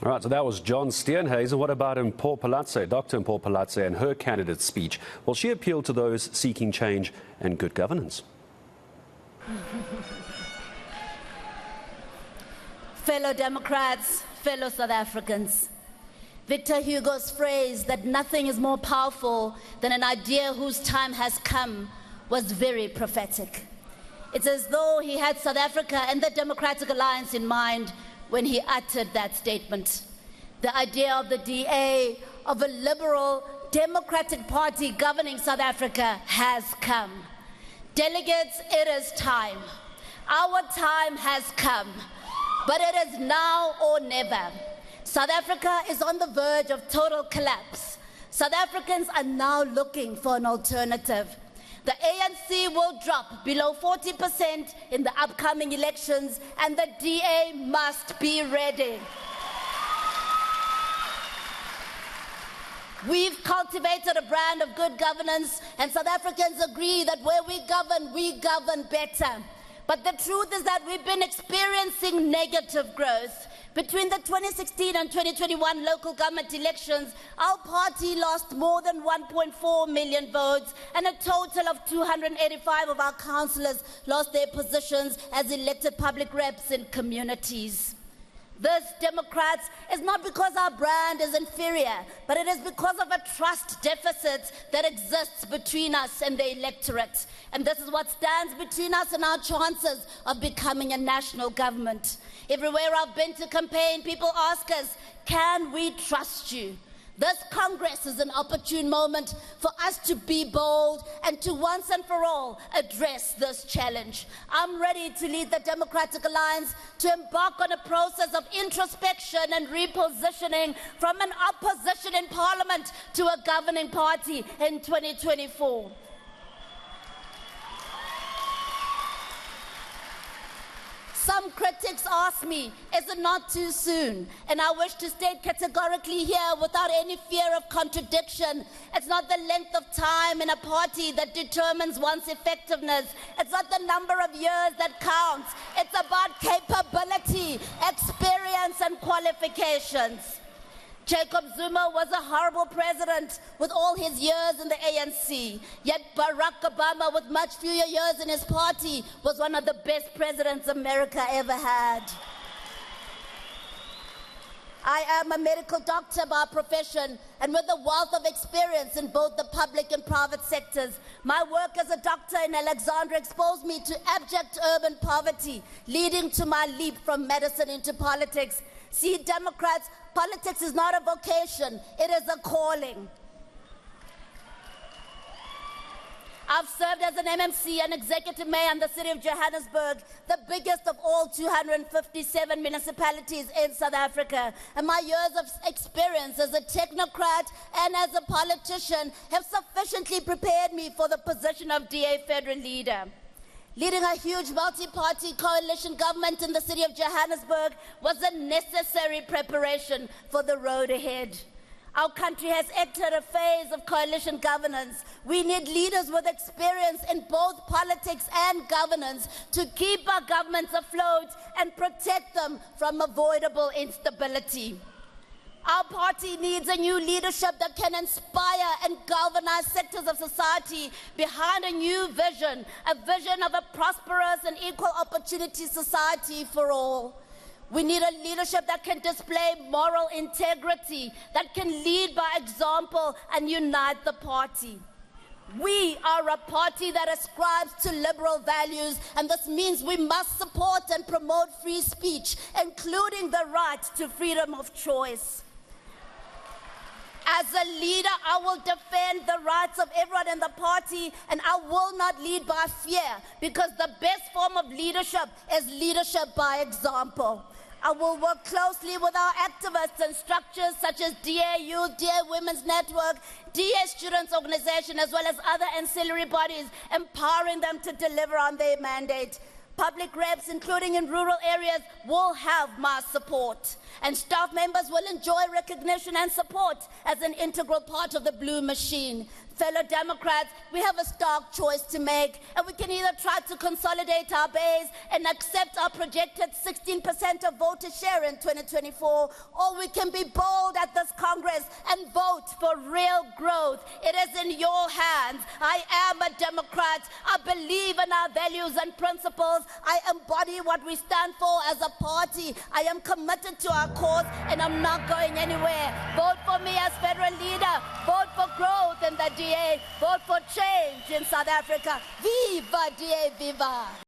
All right, so that was John Steenhuisen. What about Mpho Phalatse, Dr. Mpho Phalatse, and her candidate speech? Well, she appealed to those seeking change and good governance. Fellow Democrats, fellow South Africans, Victor Hugo's phrase that nothing is more powerful than an idea whose time has come was very prophetic. It's as though he had South Africa and the Democratic Alliance in mind when he uttered that statement. The idea of the DA, of a liberal Democratic Party governing South Africa has come. Delegates, it is time. Our time has come, but it is now or never. South Africa is on the verge of total collapse. South Africans are now looking for an alternative. The ANC will drop below 40% in the upcoming elections, and the DA must be ready. We've cultivated a brand of good governance, and South Africans agree that where we govern better. But the truth is that we've been experiencing negative growth. Between the 2016 and 2021 local government elections, our party lost more than 1.4 million votes, and a total of 285 of our councillors lost their positions as elected public reps in communities. This, Democrats, is not because our brand is inferior, but it is because of a trust deficit that exists between us and the electorate. And this is what stands between us and our chances of becoming a national government. Everywhere I've been to campaign, people ask us, can we trust you? This Congress is an opportune moment for us to be bold and to once and for all address this challenge. I'm ready to lead the Democratic Alliance to embark on a process of introspection and repositioning from an opposition in Parliament to a governing party in 2024. Some critics ask me, is it not too soon? And I wish to state categorically here, without any fear of contradiction, it's not the length of time in a party that determines one's effectiveness. It's not the number of years that counts. It's about capability, experience, and qualifications. Jacob Zuma was a horrible president with all his years in the ANC, yet Barack Obama, with much fewer years in his party, was one of the best presidents America ever had. I am a medical doctor by profession, and with a wealth of experience in both the public and private sectors. My work as a doctor in Alexandria exposed me to abject urban poverty, leading to my leap from medicine into politics. See, Democrats, politics is not a vocation, it is a calling. I've served as an MMC and executive mayor in the city of Johannesburg, the biggest of all 257 municipalities in South Africa. And my years of experience as a technocrat and as a politician have sufficiently prepared me for the position of DA federal leader. Leading a huge multi-party coalition government in the city of Johannesburg was a necessary preparation for the road ahead. Our country has entered a phase of coalition governance. We need leaders with experience in both politics and governance to keep our governments afloat and protect them from avoidable instability. Our party needs a new leadership that can inspire and galvanize sectors of society behind a new vision, a vision of a prosperous and equal opportunity society for all. We need a leadership that can display moral integrity, that can lead by example and unite the party. We are a party that ascribes to liberal values, and this means we must support and promote free speech, including the right to freedom of choice. As a leader, I will defend the rights of everyone in the party, and I will not lead by fear, because the best form of leadership is leadership by example. I will work closely with our activists and structures such as DA Youth, DA Women's Network, DA Students Organization, as well as other ancillary bodies, empowering them to deliver on their mandate. Public reps, including in rural areas, will have my support. And staff members will enjoy recognition and support as an integral part of the blue machine. Fellow Democrats, we have a stark choice to make, and we can either try to consolidate our base and accept our projected 16% of voter share in 2024, or we can be bold at this Congress and vote for real growth. It is in your hands. I am a Democrat. I believe in our values and principles. I embody what we stand for as a party. I am committed to our cause, and I'm not going anywhere. Vote for me as federal leader. Vote for growth in the DA. Vote for change in South Africa. Viva DA, viva!